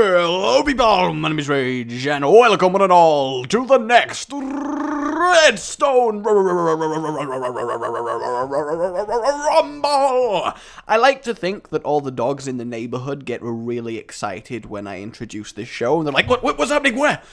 Hello people, my name is Rage, and welcome one and all to the next Redstone Rumble! I like to think that all the dogs in the neighborhood get really excited when I introduce this show, and they're like, what's happening, where?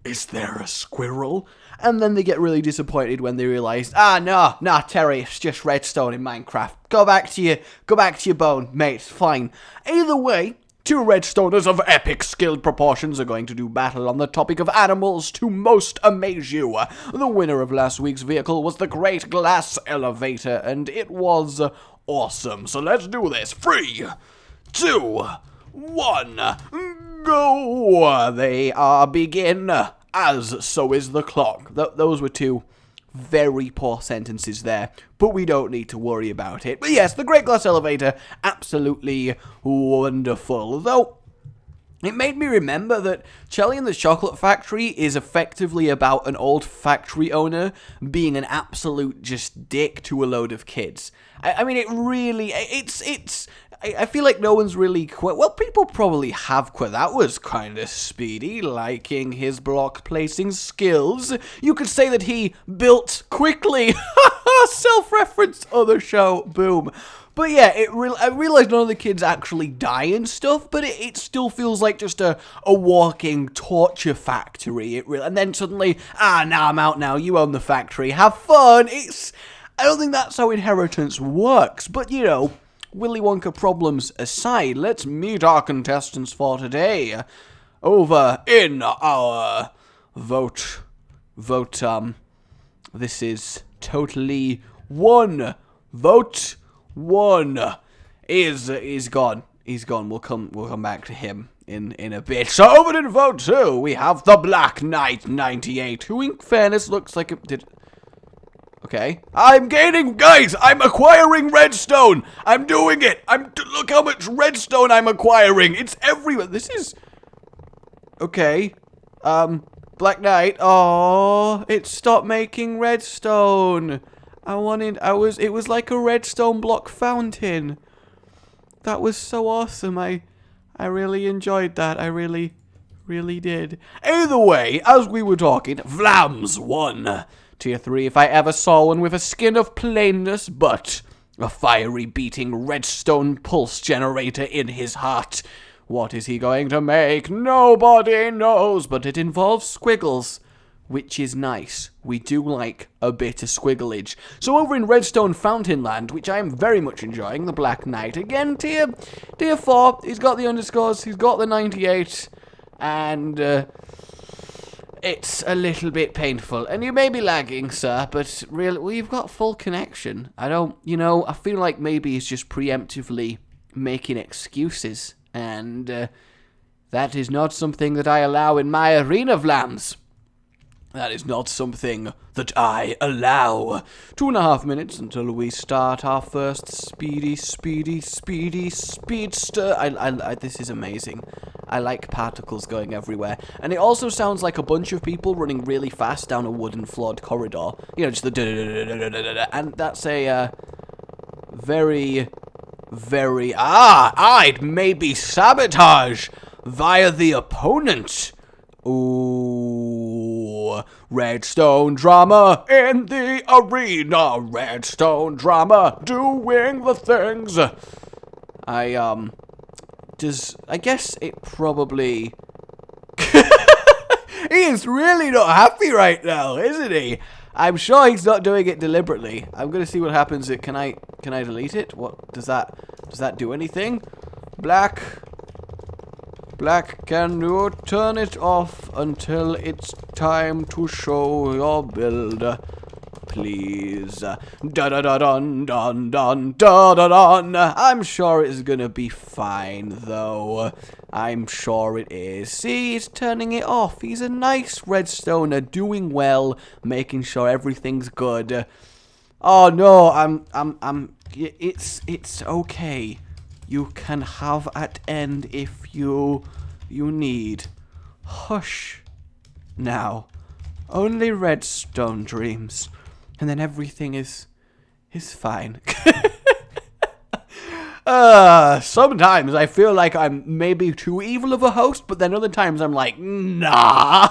Is there a squirrel? And then they get really disappointed when they realize, no, Terry, it's just redstone in Minecraft. Go back to your bone, mate, it's fine. Either way, two redstoners of epic skilled proportions are going to do battle on the topic of animals to most amaze you. The winner of last week's vehicle was the Great Glass Elevator, and it was awesome. So let's do this. 3, 2, 1, go! They are begin, as so is the clock. Those were two very poor sentences there, but we don't need to worry about it. But yes, the Great Glass Elevator, absolutely wonderful. Though, it made me remember that Charlie and the Chocolate Factory is effectively about an old factory owner being an absolute just dick to a load of kids. I mean, it really, I feel like no one's really quit. Well, people probably have quit. That was kind of speedy, liking his block placing skills. You could say that he built quickly. Self-reference, other show, boom. But yeah, I realized none of the kids actually die and stuff, but it still feels like just a walking torture factory. And then suddenly, now I'm out now, you own the factory, have fun. I don't think that's how inheritance works, but you know, Willy Wonka problems aside, let's meet our contestants for today. Over in our vote, this is totally one. Vote 1 is gone. He's gone. We'll come back to him in a bit. So over in vote 2, we have the Black Knight 98, who in fairness looks like it did. Okay. I'm gaining, guys! I'm acquiring redstone! I'm doing it! Look how much redstone I'm acquiring! It's everywhere! This is... Okay. Black Knight. Oh, it stopped making redstone. It was like a redstone block fountain. That was so awesome. I really enjoyed that. I really did. Either way, as we were talking, Vlams won. Tier 3, if I ever saw one with a skin of plainness, but a fiery beating redstone pulse generator in his heart. What is he going to make? Nobody knows, but it involves squiggles, which is nice. We do like a bit of squigglage. So over in Redstone Fountain Land, which I am very much enjoying, the Black Knight, again, tier 4, he's got the underscores, he's got the 98, and it's a little bit painful. And you may be lagging, sir, but really, we've got full connection. I feel like maybe he's just preemptively making excuses, and that is not something that I allow in my arena, Vlams. That is not something that I allow. 2.5 minutes until we start our first speedster. This is amazing. I like particles going everywhere. And it also sounds like a bunch of people running really fast down a wooden floored corridor. You know, just the da-da-da-da-da-da-da. And that's a very... it may be sabotage via the opponent. Ooh, redstone drama in the arena, redstone drama doing the things. I guess it probably... He is really not happy right now, isn't he? I'm sure he's not doing it deliberately. I'm gonna see what happens. Can I delete it? What does that do anything? Black, can you turn it off until it's time to show your build? Please. Da-da-da-dun-dun-dun-da-da-dun. I'm sure it's gonna be fine, though. I'm sure it is. See, he's turning it off. He's a nice redstoner, doing well, making sure everything's good. Oh, no, it's okay. You can have at end if you need. Hush. Now, only redstone dreams, and then everything is fine. Sometimes I feel like I'm maybe too evil of a host, but then other times I'm like, nah,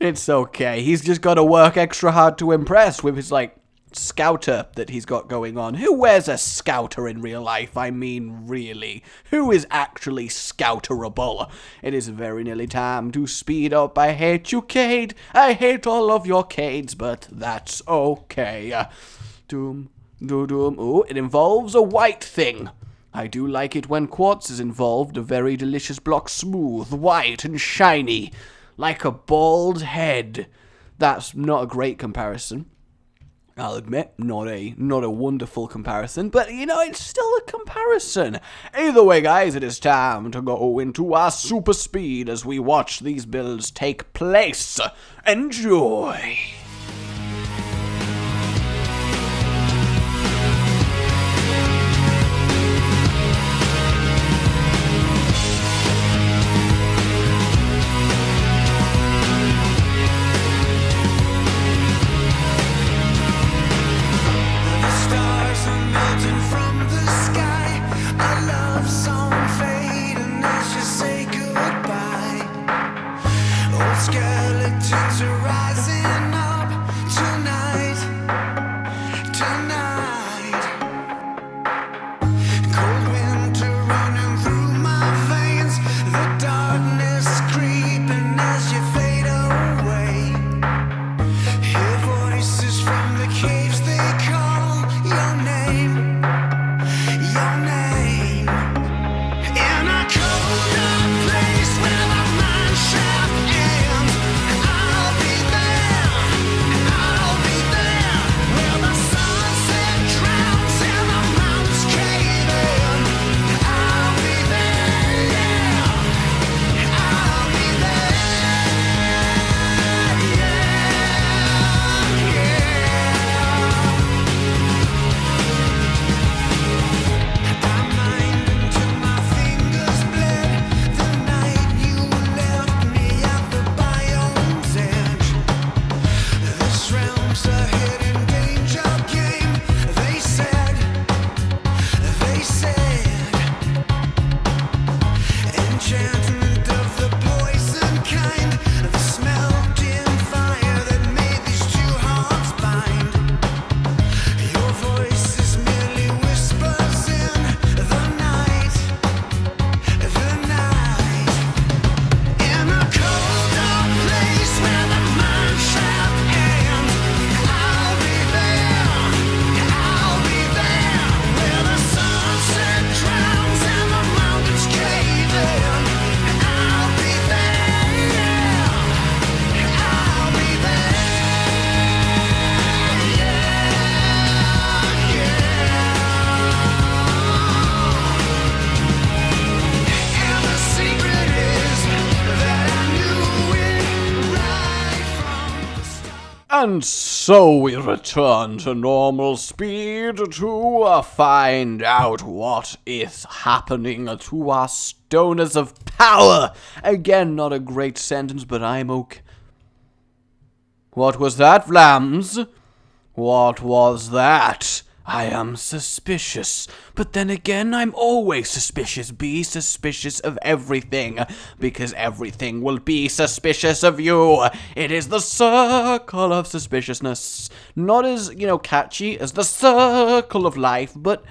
it's okay. He's just got to work extra hard to impress with his, like, scouter that he's got going on. Who wears a scouter in real life? I mean, really. Who is actually scouterable? It is very nearly time to speed up. I hate you, Cade. I hate all of your Cades, but that's okay. Doom. Ooh, it involves a white thing. I do like it when quartz is involved. A very delicious block, smooth, white, and shiny. Like a bald head. That's not a great comparison. I'll admit, not a wonderful comparison, but, you know, it's still a comparison. Either way, guys, it is time to go into our super speed as we watch these builds take place. Enjoy! Skeletons are rising up tonight. Cold winter running through my veins. The darkness creeping as you fade away. Hear voices from the caves, they call your name. Your name. In a cold dark place where the mine shaft ends, I'll be there where the sunset drowns and the mountains cave in. I'll be there, yeah, I'll be there, I mined until my fingers bled the night you left me at the biome's edge. This realm's a hidden danger game, they said. Enchantment of the poison kind, the smelting fire that made these two hearts bind. Your voice is merely whispers in the night. In a cold dark place where the mine shaft ends, I'll be there where the sunset drowns and the mountains cave in. I'll be there, yeah, I'll be there, And the secret is that I knew it right from the start. And so we return to normal speed to find out what is happening to our stoners of power. Again, not a great sentence, but I'm okay. What was that, Vlams? What was that? I am suspicious, but then again, I'm always suspicious. Be suspicious of everything, because everything will be suspicious of you. It is the circle of suspiciousness. Not as, catchy as the circle of life, but,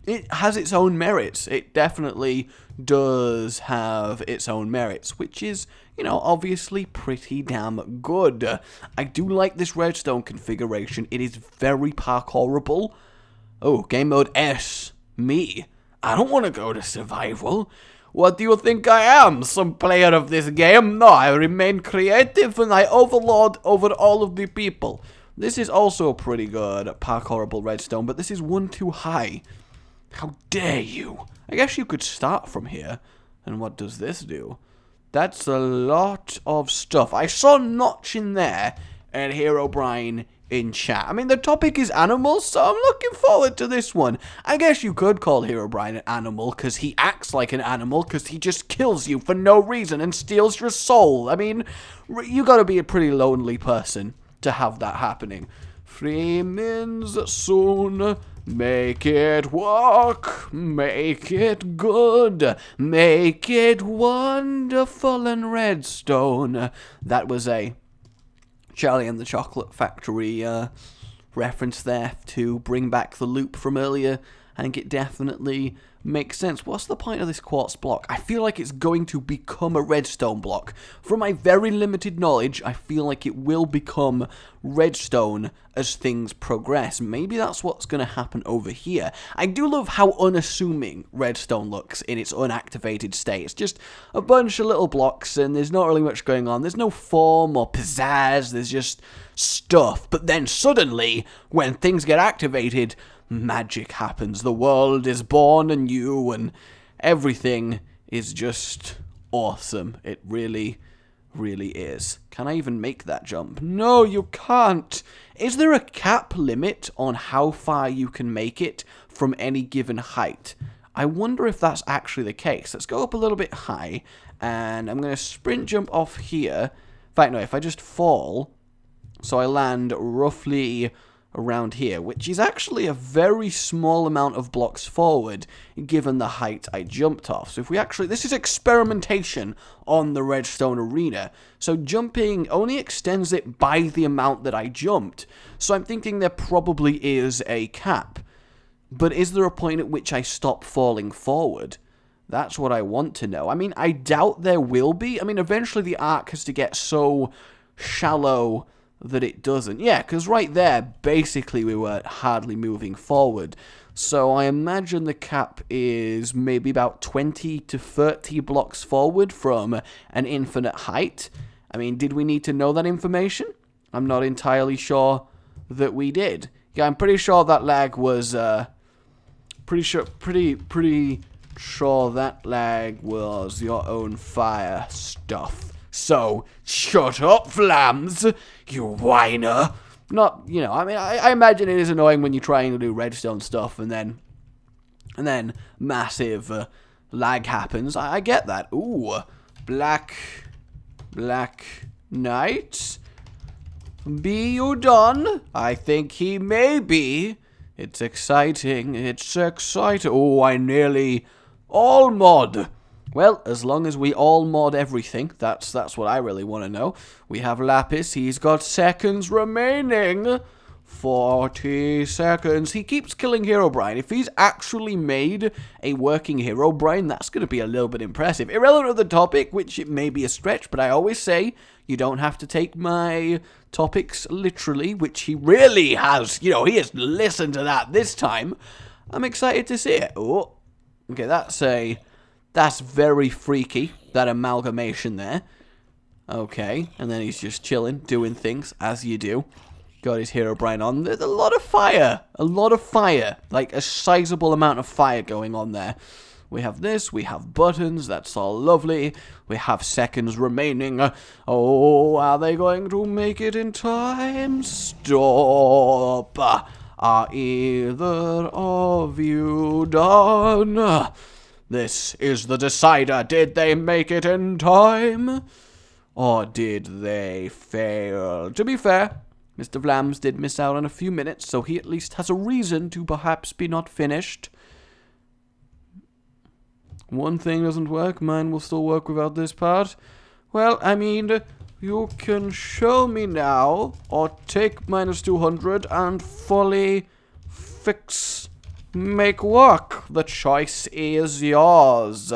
it has its own merits. It definitely does have its own merits, which is, obviously pretty damn good. I do like this redstone configuration. It is very parkourable. Oh, game mode S. Me. I don't want to go to survival. What do you think I am? Some player of this game? No, I remain creative and I overlord over all of the people. This is also pretty good parkourable redstone, but this is one too high. How dare you? I guess you could start from here. And what does this do? That's a lot of stuff. I saw Notch in there and Herobrine in chat. I mean, the topic is animals, so I'm looking forward to this one. I guess you could call Herobrine an animal because he acts like an animal because he just kills you for no reason and steals your soul. I mean, you gotta be a pretty lonely person to have that happening. Freeman's soon. Make it work. Make it good. Make it wonderful and redstone. That was a Charlie and the Chocolate Factory reference there to bring back the loop from earlier. I think it definitely makes sense. What's the point of this quartz block? I feel like it's going to become a redstone block. From my very limited knowledge, I feel like it will become redstone as things progress. Maybe that's what's going to happen over here. I do love how unassuming redstone looks in its unactivated state. It's just a bunch of little blocks and there's not really much going on. There's no form or pizzazz. There's just stuff. But then suddenly, when things get activated, magic happens. The world is born anew and everything is just awesome. It really, really is. Can I even make that jump? No, you can't. Is there a cap limit on how far you can make it from any given height? I wonder if that's actually the case. Let's go up a little bit high and I'm going to sprint jump off here. In fact, no, if I just fall, so I land roughly around here, which is actually a very small amount of blocks forward given the height I jumped off. So if we actually, this is experimentation on the redstone arena, so jumping only extends it by the amount that I jumped. So I'm thinking there probably is a cap, but is there a point at which I stop falling forward? That's what I want to know. I mean, I doubt there will be. I mean, eventually the arc has to get so shallow that it doesn't. Yeah, because right there, basically we were hardly moving forward. So I imagine the cap is maybe about 20 to 30 blocks forward from an infinite height. I mean, did we need to know that information? I'm not entirely sure that we did. Yeah, I'm pretty sure that lag was, pretty sure that lag was your own fire stuff. So, shut up, Flams, you whiner. Not, you know, I mean, I imagine it is annoying when you're trying to do redstone stuff and then massive lag happens. I get that. Ooh, Black Knight. Be you done? I think he may be. It's exciting. It's exciting. Oh, I nearly all mod. Well, as long as we all mod everything, that's what I really want to know. We have Lapis, he's got seconds remaining. 40 seconds. He keeps killing Herobrine. If he's actually made a working Herobrine, that's going to be a little bit impressive. Irrelevant of the topic, which it may be a stretch, but I always say you don't have to take my topics literally, which he really has. You know, he has listened to that this time. I'm excited to see it. Oh, okay, that's very freaky, that amalgamation there. Okay, and then he's just chilling, doing things, as you do. Got his Herobrine on. There's a lot of fire. Like, a sizable amount of fire going on there. We have this, we have buttons, that's all lovely. We have seconds remaining. Oh, are they going to make it in time? Stop. Are either of you done? This is the decider. Did they make it in time? Or did they fail? To be fair, Mr. Vlams did miss out on a few minutes, so he at least has a reason to perhaps be not finished. One thing doesn't work, mine will still work without this part. Well, I mean, you can show me now, or take -200 and fully fix, make work. The choice is yours.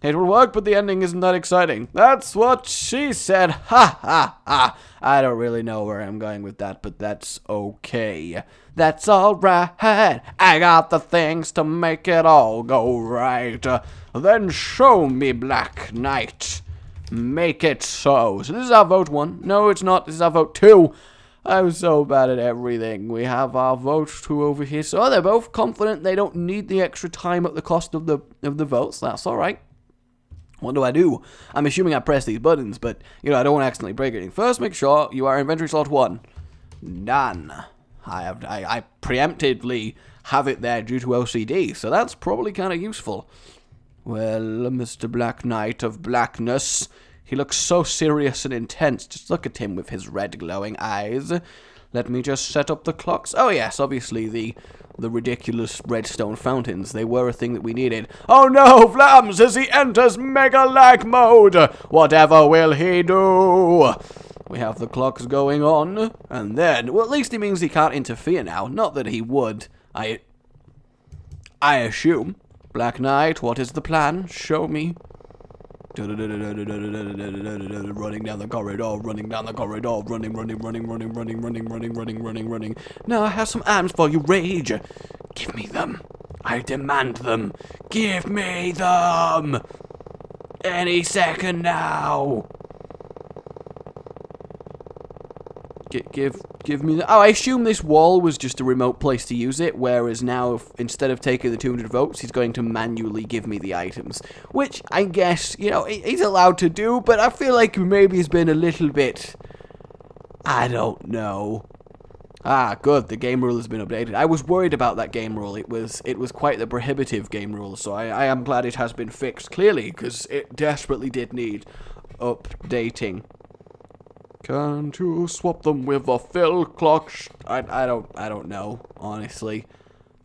It will work, but the ending isn't that exciting. That's what she said. Ha ha ha. I don't really know where I'm going with that, but that's okay. That's alright. I got the things to make it all go right. Then show me, Black Knight. Make it so. So this is our vote 1. No, it's not. This is our vote 2. I'm so bad at everything. We have our vote 2 over here. So they're both confident they don't need the extra time at the cost of the votes. That's alright. What do? I'm assuming I press these buttons, but, you know, I don't want to accidentally break anything. First, make sure you are inventory slot 1. Done. I preemptively have it there due to OCD, so that's probably kind of useful. Well, Mr. Black Knight of Blackness, he looks so serious and intense. Just look at him with his red glowing eyes. Let me just set up the clocks. Oh yes, obviously the ridiculous redstone fountains. They were a thing that we needed. Oh no, Flams, as he enters mega lag mode. Whatever will he do? We have the clocks going on, and then, well, at least it means he can't interfere now. Not that he would. I assume. Black Knight, what is the plan? Show me. Running down the corridor, running down the corridor, running. Now I have some items for you, Rage. Give me them. I demand them. Give me them. Any second now. Give me the... Oh, I assume this wall was just a remote place to use it, whereas now, instead of taking the 200 votes, he's going to manually give me the items. Which, I guess, you know, he's allowed to do, but I feel like maybe he's been a little bit... I don't know. Ah, good, the game rule has been updated. I was worried about that game rule. It was quite the prohibitive game rule, so I am glad it has been fixed, clearly, because it desperately did need updating. Can't you swap them with a fill clock? I don't know, honestly.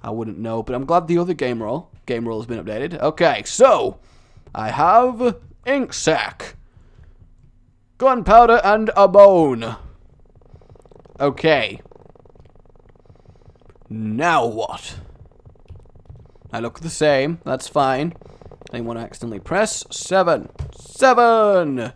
I wouldn't know, but I'm glad the other game rule has been updated. Okay, so I have ink sac, gunpowder, and a bone. Okay. Now what? I look the same. That's fine. I didn't want to accidentally press 7. 7.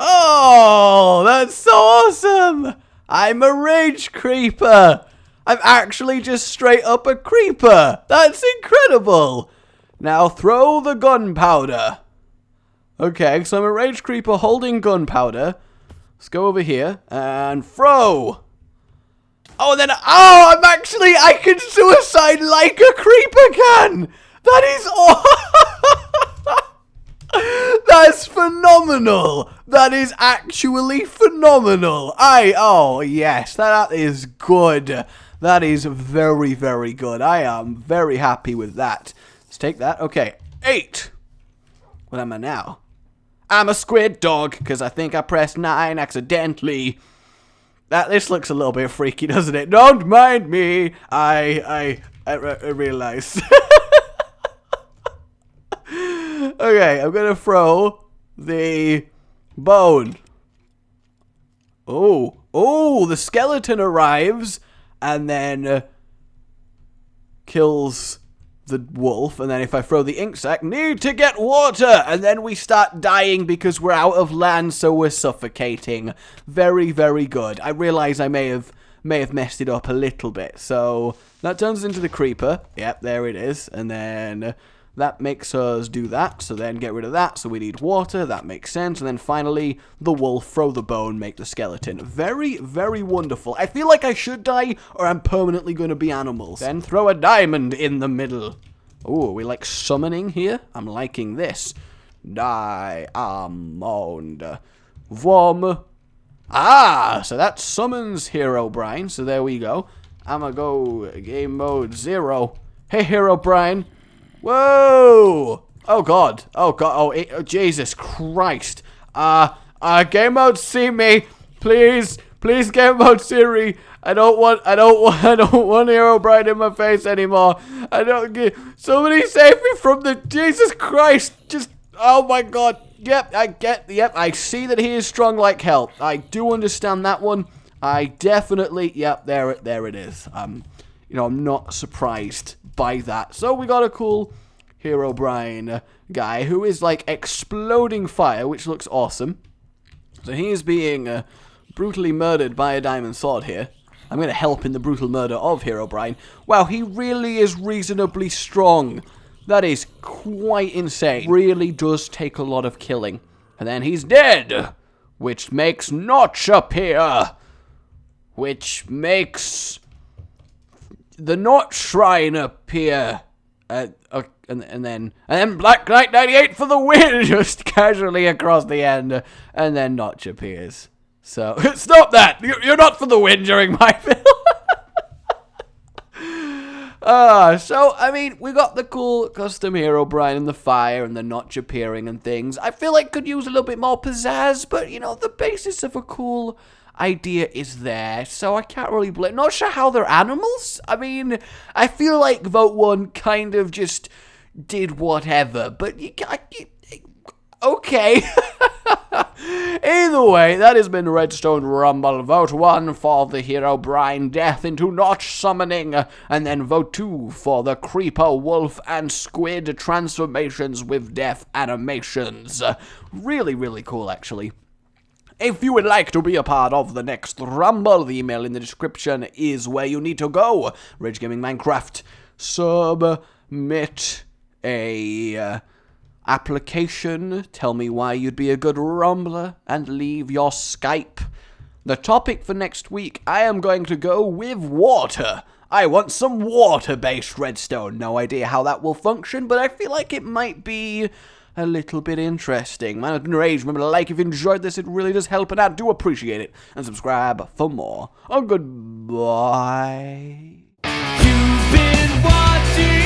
Oh, that's so awesome! I'm a rage creeper! I'm actually just straight up a creeper! That's incredible! Now throw the gunpowder. Okay, so I'm a rage creeper holding gunpowder. Let's go over here and throw! Oh, then, I can suicide like a creeper can! That is awesome! That's phenomenal! That is actually phenomenal! Oh yes, that is good. That is very, very good. I am very happy with that. Let's take that. Okay, 8. What am I now? I'm a squid dog, because I think I pressed 9 accidentally. This looks a little bit freaky, doesn't it? Don't mind me. I realized. Okay, I'm gonna throw the bone. Oh, the skeleton arrives and then kills the wolf. And then if I throw the ink sac, need to get water. And then we start dying because we're out of land, so we're suffocating. Very, very good. I realize I may have messed it up a little bit. So that turns into the creeper. Yep, there it is. And then that makes us do that, so then get rid of that, so we need water, that makes sense, and then finally, the wolf, throw the bone, make the skeleton. Very, very wonderful. I feel like I should die, or I'm permanently going to be animals. Then throw a diamond in the middle. Oh, are we like summoning here? I'm liking this. Diamond. Vom. Ah, so that summons Herobrine, so there we go. I'ma go game mode 0. Hey, Herobrine. Whoa! Oh god! Oh, Jesus Christ! Game mode, see me, please, game mode, Siri. I don't want Herobrine in my face anymore. Somebody save me from the Jesus Christ! Just, oh my god! Yep, I see that he is strong like hell. I do understand that one. I definitely, yep, there it is. I'm not surprised by that. So we got a cool Herobrine guy who is like exploding fire, which looks awesome. So he is being brutally murdered by a diamond sword here. I'm going to help in the brutal murder of Herobrine. Wow, he really is reasonably strong. That is quite insane. Really does take a lot of killing. And then he's dead, which makes Notch appear, which makes the Notch Shrine appear, and then Black Knight 98 for the win, just casually across the end, and then Notch appears. So stop that! You're not for the win during my film. So I mean, we got the cool custom Herobrine and the fire and the Notch appearing and things. I feel like could use a little bit more pizzazz, but you know, the basis of a cool idea is there, so I can't really blame. Not sure how they're animals. I mean, I feel like Vote 1 kind of just did whatever, but okay. Either way, that has been Redstone Rumble. Vote 1 for the hero Brian Death into Notch summoning, and then vote 2 for the Creeper, Wolf, and Squid transformations with death animations. Really, really cool, actually. If you would like to be a part of the next Rumble, the email in the description is where you need to go. RageGamingMinecraft. Submit a application. Tell me why you'd be a good Rumbler, and leave your Skype. The topic for next week, I am going to go with water. I want some water-based redstone. No idea how that will function, but I feel like it might be a little bit interesting. My name's been Rage. Remember to like if you enjoyed this. It really does help, and I do appreciate it. And subscribe for more. Oh, goodbye. You've been watching